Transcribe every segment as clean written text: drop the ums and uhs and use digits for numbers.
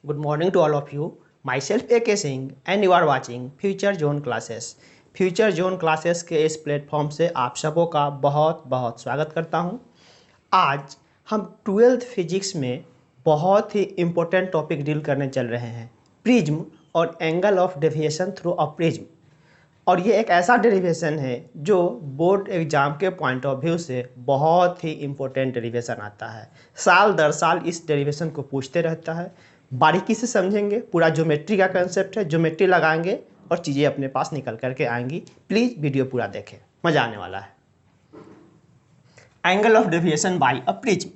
Good morning to all of you. Myself A.K. Singh and you are watching Future Zone Classes. Future zone classes के इस platform से आप सबों का बहुत बहुत स्वागत करता हूं। आज हम 12th फिजिक्स में बहुत ही इम्पोर्टेंट टॉपिक डील करने चल रहे हैं, प्रिज्म और angle of deviation through a prism. और ये एक ऐसा डेरिवेशन है जो बोर्ड एग्जाम के पॉइंट ऑफ व्यू से बहुत ही इम्पोर्टेंट डेरिवेशन आता है। साल दर साल इस डेरिवेशन को पूछते रहता है। बारीकी से समझेंगे, पूरा ज्योमेट्री का कंसेप्ट है, ज्योमेट्री लगाएंगे और चीज़ें अपने पास निकल करके आएंगी। प्लीज़ वीडियो पूरा देखें, मज़ा आने वाला है। Angle of deviation by a prism.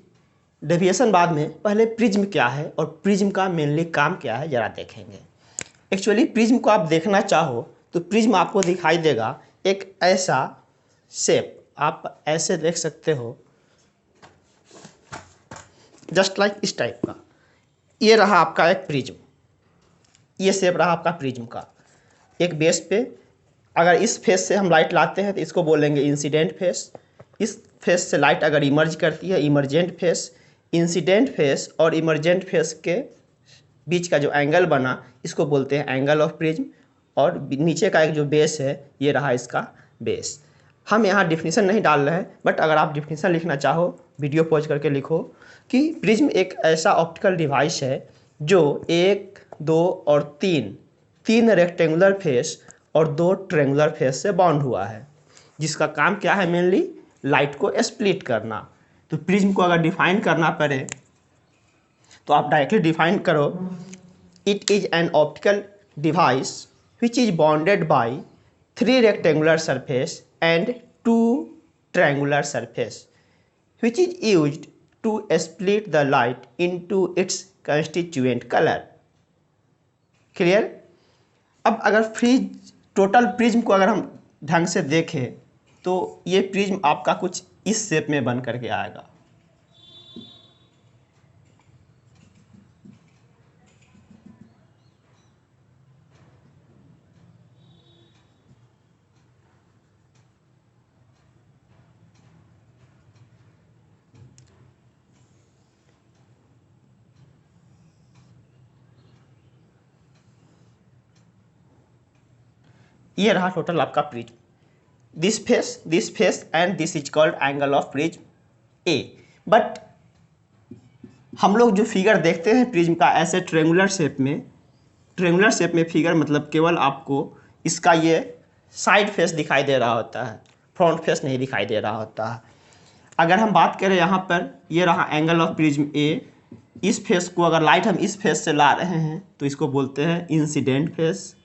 Deviation बाद में, पहले प्रिज्म क्या है और प्रिज्म का मेनली काम क्या है ज़रा देखेंगे। एक्चुअली प्रिज्म को आप देखना चाहो तो प्रिज्म आपको दिखाई देगा एक ऐसा शेप, आप ऐसे देख सकते हो, जस्ट लाइक इस टाइप का। ये रहा आपका एक प्रिज्म, ये शेप रहा आपका प्रिज्म का। एक बेस पे अगर इस फेस से हम लाइट लाते हैं तो इसको बोलेंगे इंसिडेंट फेस। इस फेस से लाइट अगर इमर्ज करती है, इमर्जेंट फेस। इंसिडेंट फेस और इमर्जेंट फेस के बीच का जो एंगल बना इसको बोलते हैं एंगल ऑफ प्रिज्म। और नीचे का एक जो बेस है ये रहा इसका बेस। हम यहाँ डिफिनीसन नहीं डाल रहे हैं, बट अगर आप डिफिनीसन लिखना चाहो वीडियो पॉज करके लिखो कि प्रिज्म एक ऐसा ऑप्टिकल डिवाइस है जो 1, 2 और 3 रेक्टेंगुलर फेस और 2 ट्रेंगुलर फेस से बाउंड हुआ है, जिसका काम क्या है, मेनली लाइट को स्प्लिट करना। तो प्रिज्म को अगर डिफाइन करना पड़े तो आप डायरेक्टली डिफाइन करो, it is an optical device which is bounded by 3 rectangular surface and 2 triangular surface which is used to split the light into its constituent color. Clear? अब अगर टोटल प्रिज्म को अगर हम ढंग से देखें तो ये प्रिज्म आपका कुछ इस शेप में बन करके आएगा। ये रहा टोटल आपका prism, this face and this is called angle of prism A. But हम लोग जो फिगर देखते हैं प्रिज्म का ऐसे ट्रेंगुलर शेप में फिगर, मतलब केवल आपको इसका ये साइड फेस दिखाई दे रहा होता है, फ्रंट फेस नहीं दिखाई दे रहा होता है। अगर हम बात करें यहाँ पर, ये रहा एंगल ऑफ प्रिज्म ए। इस फेस को अगर लाइट हम इस फेस से ला रहे हैं तो इसको बोलते हैं इंसिडेंट फेस।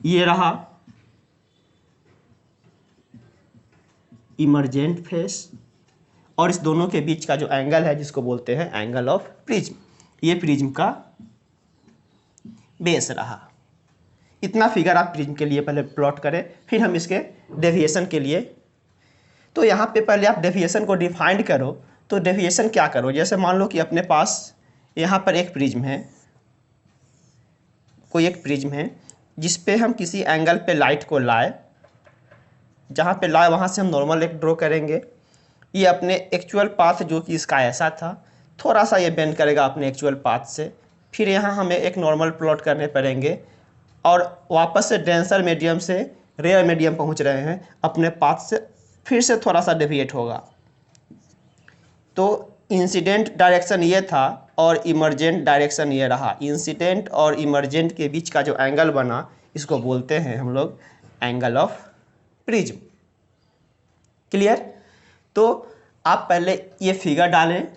ये रहा इमर्जेंट फेस, और इस दोनों के बीच का जो एंगल है जिसको बोलते हैं एंगल ऑफ प्रिज्म। ये प्रिज्म का बेस रहा। इतना फिगर आप प्रिज्म के लिए पहले प्लॉट करें, फिर हम इसके डेविएशन के लिए। तो यहाँ पे पहले आप डेविएशन को डिफाइन करो। तो डेविएशन क्या करो, जैसे मान लो कि अपने पास यहाँ पर एक प्रिज्म है, कोई एक प्रिज्म है जिस पे हम किसी एंगल पे लाइट को लाए, जहाँ पे लाए वहाँ से हम नॉर्मल एक ड्रॉ करेंगे। ये अपने एक्चुअल पाथ जो कि इसका ऐसा था, थोड़ा सा ये बेंड करेगा अपने एक्चुअल पाथ से। फिर यहाँ हमें एक नॉर्मल प्लॉट करने पड़ेंगे और वापस से डेंसर मीडियम से रेयर मीडियम पहुँच रहे हैं, अपने पाथ से फिर से थोड़ा सा डेविएट होगा। तो इंसिडेंट डायरेक्शन ये था और इमर्जेंट डायरेक्शन ये रहा। इंसिडेंट और इमर्जेंट के बीच का जो एंगल बना इसको बोलते हैं हम लोग एंगल ऑफ प्रिज्म। क्लियर? तो आप पहले ये फिगर डालें,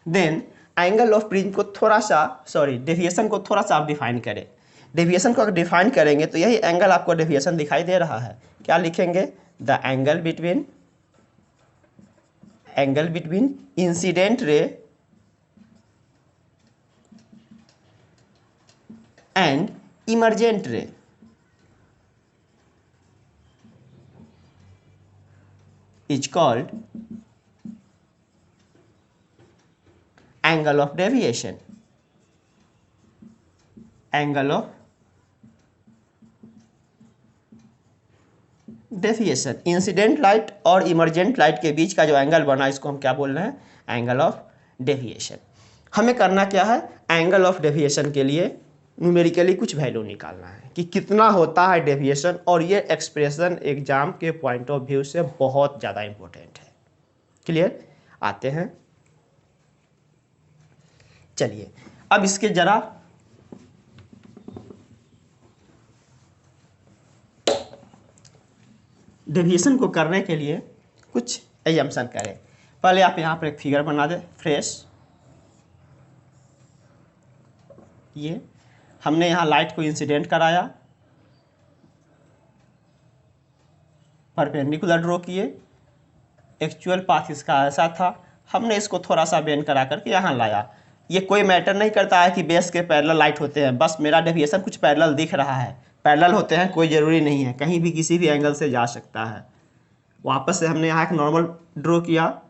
देन एंगल ऑफ प्रिज्म को थोड़ा सा, डेविएशन को थोड़ा सा आप डिफाइन करें। डेविएशन को अगर डिफाइन करेंगे तो यही एंगल आपको डेविएशन दिखाई दे रहा है। क्या लिखेंगे? The angle between incident ray and emergent रे is called angle of deviation. Angle of deviation, incident light और इमरजेंट लाइट के बीच का जो एंगल बना इसको हम क्या बोल रहे हैं, एंगल ऑफ डेविएशन। हमें करना क्या है, एंगल ऑफ डेविएशन के लिए न्यूमेरिकली कुछ वैल्यू निकालना है कि कितना होता है डेविएशन, और ये एक्सप्रेशन एग्जाम के पॉइंट ऑफ व्यू से बहुत ज़्यादा इंपॉर्टेंट है। क्लियर, आते हैं, चलिए अब इसके जरा डेविएशन को करने के लिए कुछ एजम्पशन करें। पहले आप यहाँ पर एक फिगर बना दें फ्रेश। ये हमने यहाँ लाइट को इंसिडेंट कराया, परपेंडिकुलर ड्रॉ किए, एक्चुअल पाथ इसका ऐसा था, हमने इसको थोड़ा सा बेंड करा करके यहाँ लाया। ये कोई मैटर नहीं करता है कि बेस के पैरेलल लाइट होते हैं, बस मेरा डेविएशन कुछ पैरेलल दिख रहा है, पैरेलल होते हैं कोई ज़रूरी नहीं है, कहीं भी किसी भी एंगल से जा सकता है। वापस से हमने यहाँ एक नॉर्मल ड्रॉ किया,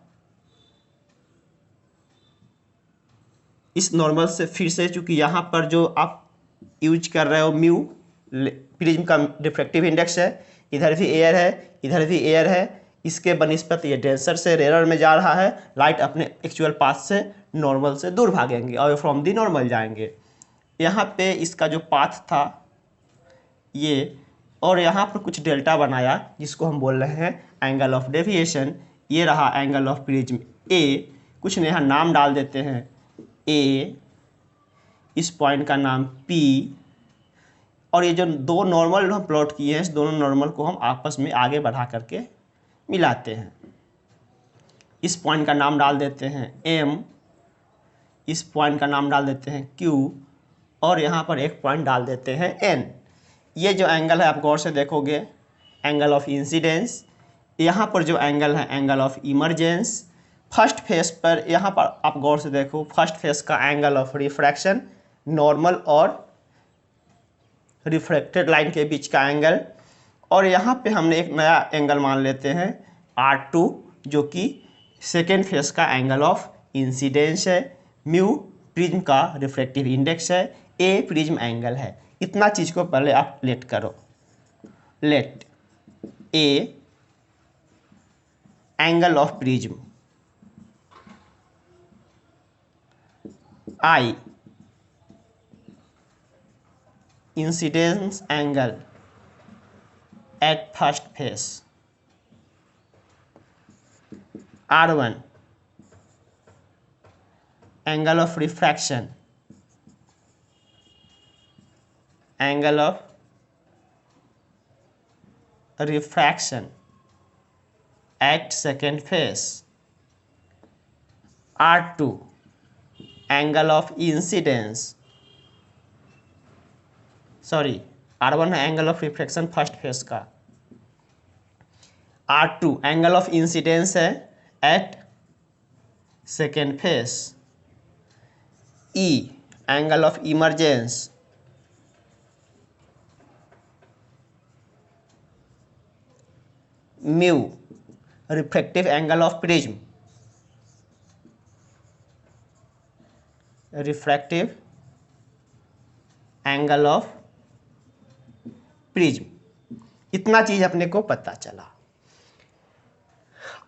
इस नॉर्मल से फिर से, चूँकि यहाँ पर जो आप यूज कर रहे हो म्यू प्रिज्म का डिफ्रैक्टिव इंडेक्स है, इधर भी एयर है, इधर भी एयर है, इसके बनिस्पत ये डेंसर से रेयर में जा रहा है, लाइट अपने एक्चुअल पाथ से नॉर्मल से दूर भागेंगे और फ्रॉम दी नॉर्मल जाएंगे। यहाँ पे इसका जो पाथ था ये, और यहाँ पर कुछ डेल्टा बनाया जिसको हम बोल रहे हैं एंगल ऑफ डेविएशन। ये रहा एंगल ऑफ प्रिज्म ए, कुछ ने यहाँ नाम डाल देते हैं ए, इस पॉइंट का नाम पी, और ये जो दो नॉर्मल हम प्लॉट किए हैं इस दोनों नॉर्मल को हम आपस में आगे बढ़ा करके मिलाते हैं। इस पॉइंट का नाम डाल देते हैं एम, इस पॉइंट का नाम डाल देते हैं क्यू, और यहाँ पर एक पॉइंट डाल देते हैं एन। ये जो एंगल है आप गौर से देखोगे, एंगल ऑफ इंसिडेंस, यहाँ पर जो एंगल है angle of emergence. First face पर यहाँ पर आप गौर से देखो, फर्स्ट फेस का एंगल ऑफ रिफ्रैक्शन, नॉर्मल और रिफ्रैक्टेड लाइन के बीच का एंगल, और यहाँ पे हमने एक नया एंगल मान लेते हैं R2 जो कि सेकेंड फेस का एंगल ऑफ इंसिडेंस है, म्यू प्रिज्म का रिफ्रैक्टिव इंडेक्स है, ए प्रिज्म एंगल है। इतना चीज़ को पहले आप लेट करो, let A angle of prism, I incidence angle at first phase, R1 angle of refraction, angle of refraction at second phase, R2 angle of incidence, sorry R1 है angle of refraction first face का, R2 angle of incidence है at second face, E angle of emergence, mu refractive angle of prism, refractive angle of prism. इतना चीज अपने को पता चला।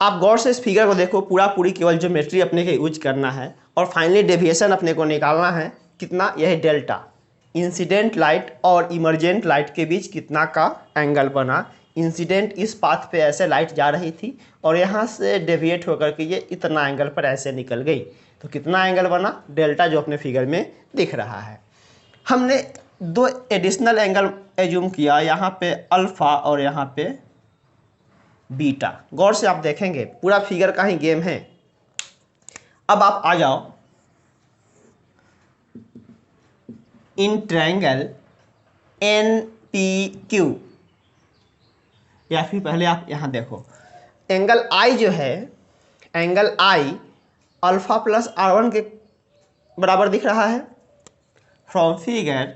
आप गौर से इस फिगर को देखो, पूरा पूरी केवल ज्योमेट्री अपने को यूज करना है और फाइनली डेविएशन अपने को निकालना है कितना, यह डेल्टा, इंसिडेंट लाइट और इमरजेंट लाइट के बीच कितना का एंगल बना। इंसिडेंट इस पाथ पे ऐसे लाइट जा रही थी और यहाँ से डेविएट होकर के ये इतना एंगल पर ऐसे निकल गई, तो कितना एंगल बना, डेल्टा, जो अपने फिगर में दिख रहा है। हमने दो एडिशनल एंगल एज्यूम किया, यहाँ पे अल्फा और यहाँ पे बीटा। गौर से आप देखेंगे पूरा फिगर का ही गेम है। अब आप आ जाओ इन ट्रायंगल NPQ, या फिर पहले आप यहाँ देखो एंगल I जो है, angle I alpha plus R1 के बराबर दिख रहा है। फ्रॉम फिगर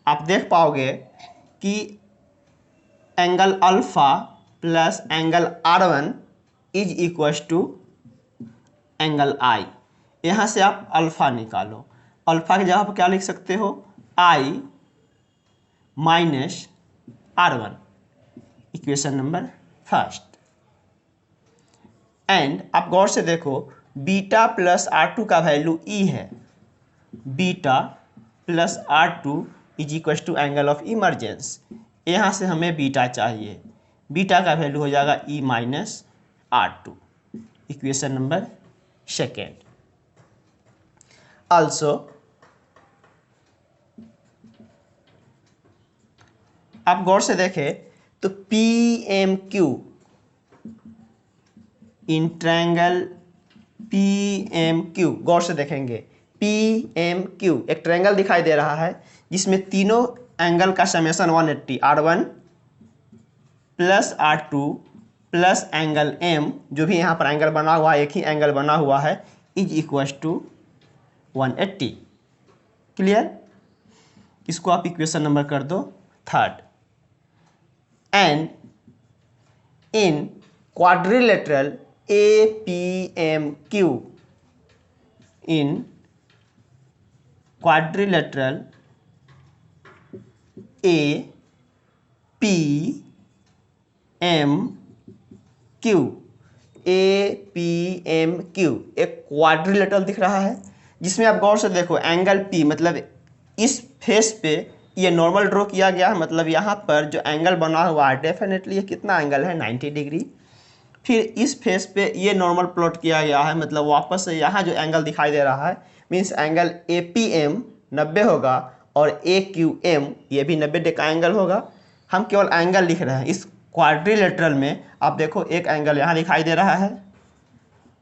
आप देख पाओगे कि angle alpha plus angle R1 is equal to angle I। यहाँ से आप अल्फा निकालो, अल्फा की जगह पर क्या लिख सकते हो, I minus R1, equation number first. And आप गौर से देखो, बीटा प्लस R2 का वैल्यू E है, beta plus R2 is equal to angle of emergence. यहाँ से हमें बीटा चाहिए, बीटा का वैल्यू हो जाएगा E minus R2, equation number second. Also आप गौर से देखें तो PMQ इन ट्रायंगल PMQ, गौर से देखेंगे PMQ एक ट्रायंगल दिखाई दे रहा है जिसमें तीनों एंगल का summation 180, R1 plus R2 plus angle M, जो भी यहाँ पर एंगल बना हुआ है, एक ही एंगल बना हुआ है, इज इक्वल टू 180। क्लियर? इसको आप इक्वेशन नंबर कर दो third. And in quadrilateral APMQ, in quadrilateral APMQ एक क्वाड्रिलेटरल दिख रहा है जिसमें आप गौर से देखो एंगल P, मतलब इस फेस पे ये नॉर्मल ड्रॉ किया गया है, मतलब यहाँ पर जो एंगल बना हुआ है डेफिनेटली ये कितना एंगल है, 90 डिग्री। फिर इस फेस पे ये नॉर्मल प्लॉट किया गया है, मतलब वापस से यहाँ जो एंगल दिखाई दे रहा है मीन्स एंगल APM 90 होगा और AQM ये भी 90 डिग्री का एंगल होगा। हम केवल एंगल लिख रहे हैं। इस क्वाड्रिलेटरल में आप देखो एक एंगल यहाँ दिखाई दे रहा है,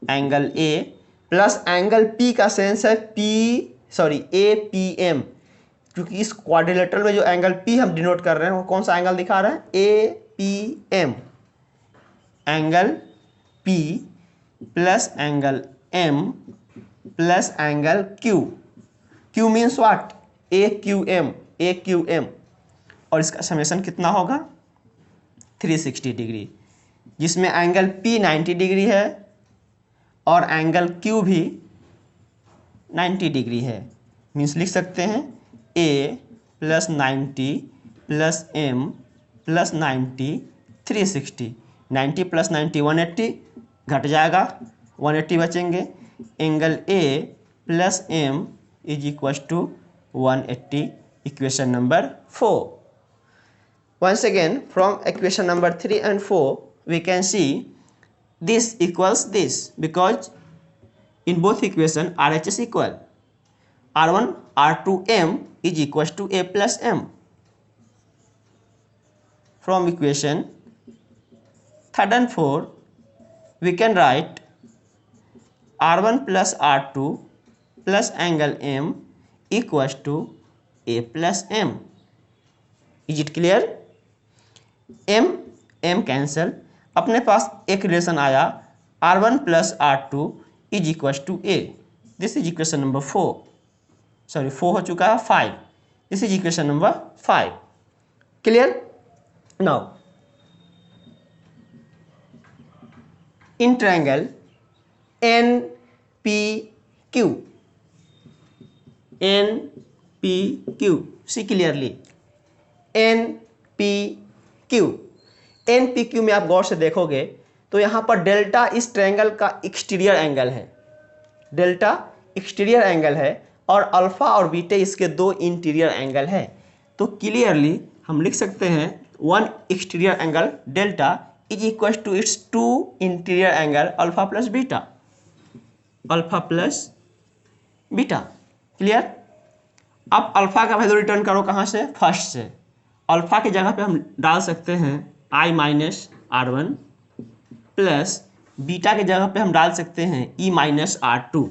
angle A plus angle P का सेंस है APM, क्योंकि इस क्वाड्रिलेटरल में जो एंगल P हम डिनोट कर रहे हैं वो कौन सा एंगल दिखा रहे हैं, APM, angle P plus angle M plus angle Q, Q means what, AQM, और इसका समेशन कितना होगा 360 डिग्री, जिसमें एंगल P 90 डिग्री है और एंगल Q भी 90 डिग्री है। मीन्स लिख सकते हैं A plus 90 plus M plus 90 360, 90 plus 90 180, घट जाएगा 180 बचेंगे, angle A plus M is equal to 180, equation number 4। Once again from equation number 3 and 4 we can see this equals this, because in both equation RHS equal, R1 R2M is equal to A plus M. From equation 3rd and 4 we can write R1 plus R2 plus angle M equals to A plus M. Is it clear? M cancel, अपने पास एक relation आया R1 plus R2 is equal to A, this is equation number 4, sorry 4 हो चुका है 5, this is equation number 5। Clear? Now in triangle NPQ, see clearly NPQ में आप गौर से देखोगे तो यहाँ पर डेल्टा इस ट्रायंगल का एक्सटीरियर एंगल है, डेल्टा एक्सटीरियर एंगल है और अल्फा और बीटा इसके दो इंटीरियर एंगल है। तो क्लियरली हम लिख सकते हैं one exterior angle delta is equal to its two interior angle alpha plus beta, alpha plus beta. Clear? अब अल्फा का वैल्यू रिटर्न करो कहाँ से, फर्स्ट से। अल्फा की जगह पे हम डाल सकते हैं I minus R1 plus beta की जगह पे हम डाल सकते हैं E माइनस R2।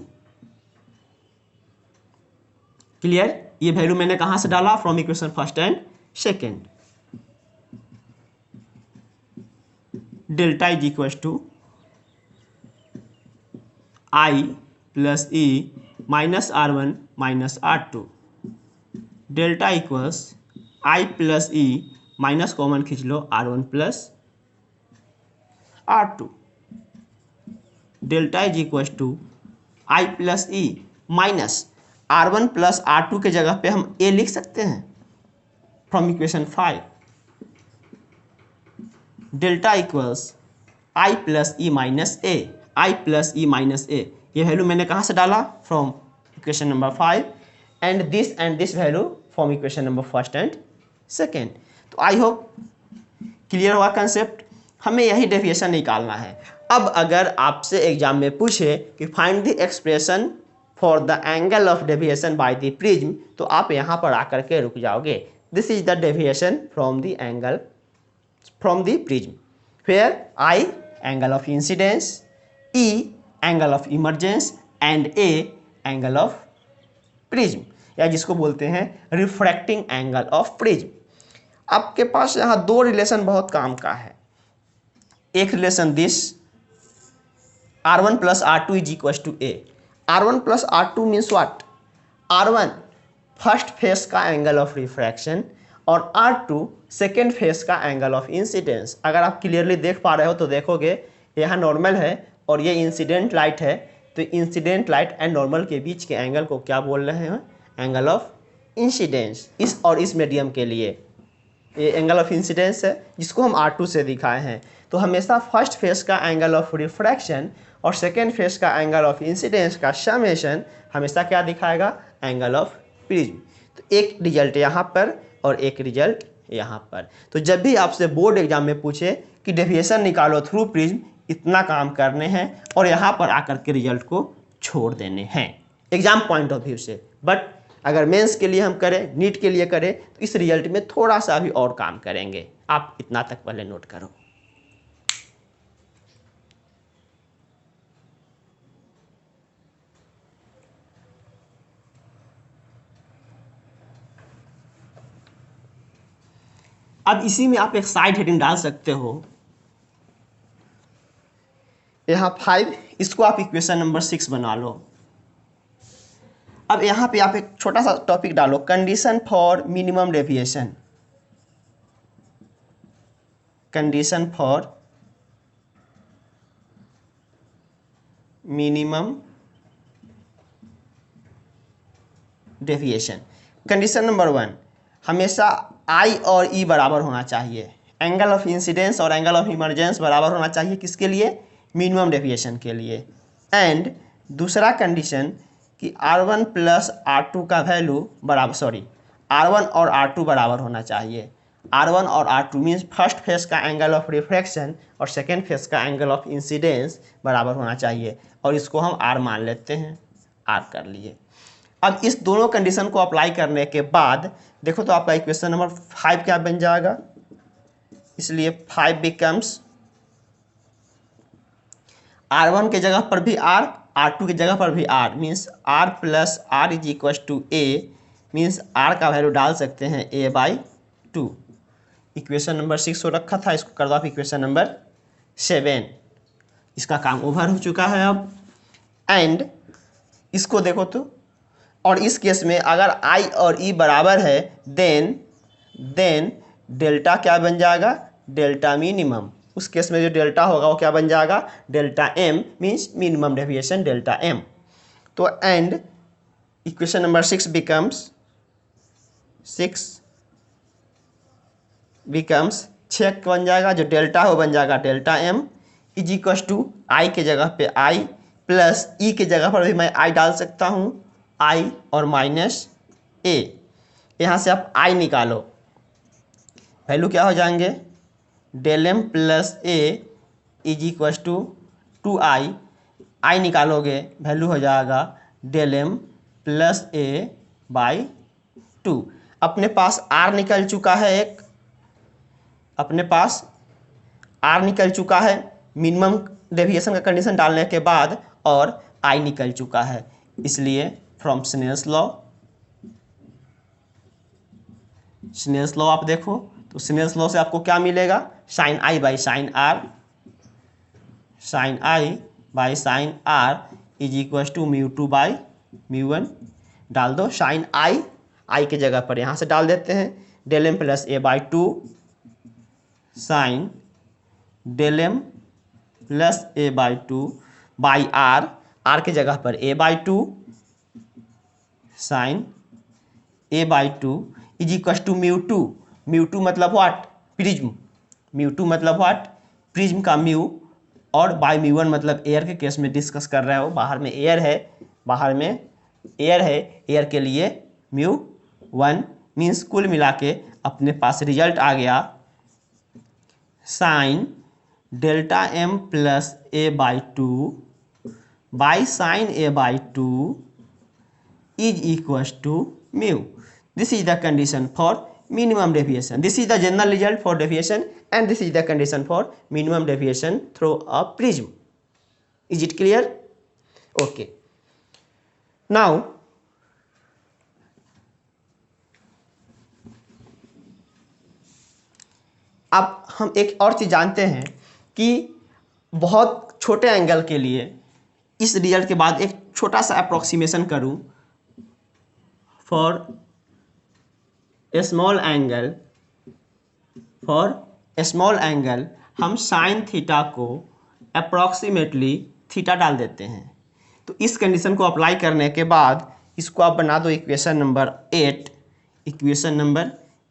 क्लियर? ये वैल्यू मैंने कहाँ से डाला, from equation first and second. Delta is equal to I plus E minus R1 minus R2, delta equals I plus E minus common खींच लो R1 प्लस R2, डेल्टा is equal to I plus E minus R1 plus R2 के जगह पे हम A लिख सकते हैं from equation 5। Delta equals I plus E minus A, I plus E minus ए, ये वैल्यू मैंने कहाँ से डाला, from equation number 5, and this value from equation number 1 and 2। तो आई होप क्लियर हुआ कंसेप्ट। हमें यही डेविएशन निकालना है। अब अगर आपसे एग्जाम में पूछे कि find the expression for the angle of deviation by the prism, तो आप यहाँ पर आकर के रुक जाओगे। This is the deviation from the angle from the prism, where I angle of incidence, E angle of emergence and A angle of prism, या जिसको बोलते हैं रिफ्रैक्टिंग एंगल ऑफ प्रिज्म। आपके पास यहाँ दो रिलेशन बहुत काम का है। एक relation this R1 plus R2 is equal to A. R1 plus R2 means what, R1 first face का एंगल ऑफ रिफ्रैक्शन और R2 सेकेंड फेस का एंगल ऑफ इंसिडेंस। अगर आप क्लियरली देख पा रहे हो तो देखोगे यहाँ नॉर्मल है और ये इंसिडेंट लाइट है, तो इंसिडेंट लाइट एंड नॉर्मल के बीच के एंगल को क्या बोल रहे हैं, एंगल ऑफ इंसिडेंस। इस और इस मीडियम के लिए ये एंगल ऑफ इंसिडेंस है, जिसको हम R2 से दिखाए हैं। तो हमेशा फर्स्ट फेस का एंगल ऑफ रिफ्रैक्शन और सेकेंड फेस का एंगल ऑफ इंसिडेंस का समेशन हमेशा क्या दिखाएगा, एंगल ऑफ प्रिज्म। तो एक रिजल्ट यहाँ पर और एक रिजल्ट यहाँ पर। तो जब भी आपसे बोर्ड एग्जाम में पूछे कि डेविएशन निकालो थ्रू प्रिज्म, इतना काम करने हैं और यहाँ पर आकर के रिजल्ट को छोड़ देने हैं एग्जाम पॉइंट ऑफ व्यू से। बट अगर मेंस के लिए हम करें, नीट के लिए करें, तो इस रिजल्ट में थोड़ा सा भी और काम करेंगे। आप इतना तक पहले नोट करो। अब इसी में आप एक साइड हेडिंग डाल सकते हो, यहाँ 5, इसको आप इक्वेशन नंबर 6 बना लो। अब यहाँ पे आप एक छोटा सा टॉपिक डालो, condition for minimum deviation, condition for minimum deviation. Condition number 1, हमेशा आई और ई बराबर होना चाहिए। एंगल ऑफ इंसिडेंस और एंगल ऑफ इमर्जेंस बराबर होना चाहिए, किसके लिए, मिनिमम डेविएशन के लिए। एंड दूसरा कंडीशन कि R1 प्लस R2 का वैल्यू बराबर, R1 और R2 बराबर होना चाहिए। R1 और R2 मीन्स फर्स्ट फेस का एंगल ऑफ रिफ्रैक्शन और सेकेंड फेस का एंगल ऑफ इंसिडेंस बराबर होना चाहिए, और इसको हम R मान लेते हैं, R कर लिए। अब इस दोनों कंडीशन को अप्लाई करने के बाद देखो तो आपका इक्वेशन नंबर 5 क्या बन जाएगा, इसलिए 5 बिकम्स R1 के जगह पर भी R, R2 की जगह पर भी R, means R plus R is equal to A, means R का वैल्यू डाल सकते हैं A/2। इक्वेशन नंबर 6 हो रखा था, इसको कर दो आप इक्वेशन नंबर 7। इसका काम ओवर हो चुका है अब। एंड इसको देखो तो, और इस केस में अगर I और E बराबर है देन डेल्टा क्या बन जाएगा, डेल्टा मिनिमम। उस केस में जो डेल्टा होगा वो क्या बन जाएगा, delta M, means minimum deviation delta M। तो एंड इक्वेशन नंबर 6 बिकम्स 6 बन जाएगा, जो डेल्टा हो बन जाएगा delta M is equal to I के जगह पे I प्लस E के जगह पर भी मैं I डाल सकता हूँ, I और माइनस A। यहाँ से आप I निकालो, वैल्यू क्या हो जाएंगे, del M plus A is equal to 2I, I निकालोगे वैल्यू हो जाएगा डेल M प्लस A/2। अपने पास R निकल चुका है, एक अपने पास R निकल चुका है मिनिमम डेविएशन का कंडीशन डालने के बाद, और I निकल चुका है। इसलिए फ्रॉम स्नेल्स लॉ आप देखो तो स्नेल्स लॉ से आपको क्या मिलेगा, sine I by sine R is equal to μ2 by μ1। डाल दो साइन I के जगह पर यहाँ से डाल देते हैं del M plus A/2 sine del M plus A/2 by R के जगह पर A/2 sign A/2 is equal to μ2 मतलब व्हाट, प्रिज्म। μ2 मतलब व्हाट, प्रिज्म का म्यू, और बाय μ1 मतलब एयर के केस में डिस्कस कर रहा है वो, बाहर में एयर है, बाहर में एयर है, एयर के लिए μ1 मीन्स कुल मिला के अपने पास रिजल्ट आ गया sine delta M plus A by two by sine A by two is equals to mu. This is the condition for minimum deviation. This is the general result for deviation and this is the condition for minimum deviation through a prism. Is it clear? Okay. Now अब हम एक और चीज़ जानते हैं कि बहुत छोटे angle के लिए इस रिजल्ट के बाद एक छोटा सा अप्रोक्सीमेशन करूं फॉर ए स्मॉल एंगल हम साइन थीटा को अप्रॉक्सीमेटली थीटा डाल देते हैं. तो इस कंडीशन को अप्लाई करने के बाद इसको आप बना दो इक्वेशन नंबर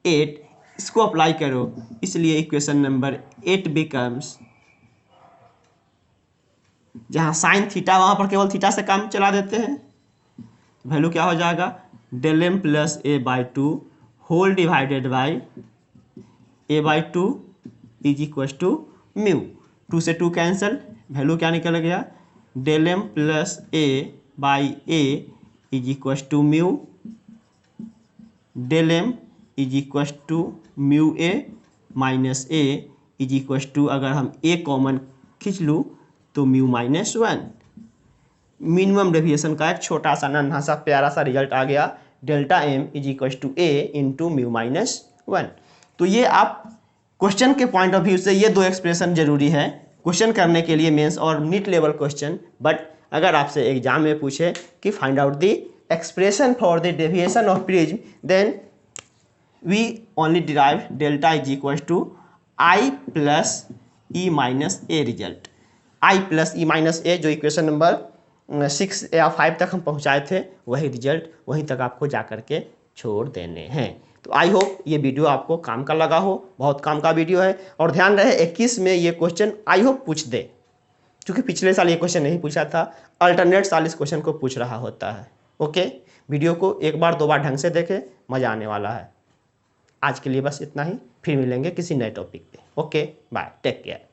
8, इसको अप्लाई करो, इसलिए इक्वेशन नंबर 8 बिकम्स, जहाँ साइन थीटा वहाँ पर केवल थीटा से काम चला देते हैं, वैल्यू क्या हो जाएगा del M plus A by two whole divided by A by two is equal to mu. 2 से 2 कैंसिल, वैल्यू क्या निकल गया del M plus A by A is equal to mu, del M is equal to mu A minus A is equal to, अगर हम ए common खींच लूँ तो mu minus 1. Minimum deviation का एक छोटा सा नन्हा सा प्यारा सा रिजल्ट आ गया delta M is equal to A into mu minus 1. तो ये आप क्वेश्चन के पॉइंट ऑफ व्यू से ये दो एक्सप्रेशन जरूरी है क्वेश्चन करने के लिए, मेंस और मिड लेवल क्वेश्चन. बट अगर आपसे एग्जाम में पूछे कि find out the expression for the deviation of prism, then we only derive delta is equal to I plus E minus A result. I plus E minus A जो equation number 6 या 5 तक हम पहुंचाए थे, वही रिजल्ट वहीं तक आपको जा करके छोड़ देने हैं. तो आई होप ये वीडियो आपको काम का लगा हो, बहुत काम का वीडियो है. और ध्यान रहे 21 में ये क्वेश्चन आई होप पूछ दे, क्योंकि पिछले साल ये क्वेश्चन नहीं पूछा था, अल्टरनेट साल इस क्वेश्चन को पूछ रहा होता है. ओके, वीडियो को एक बार 2 बार ढंग से देखें, मज़ा आने वाला है. आज के लिए बस इतना ही, फिर मिलेंगे किसी नए टॉपिक पे. Okay bye, take care.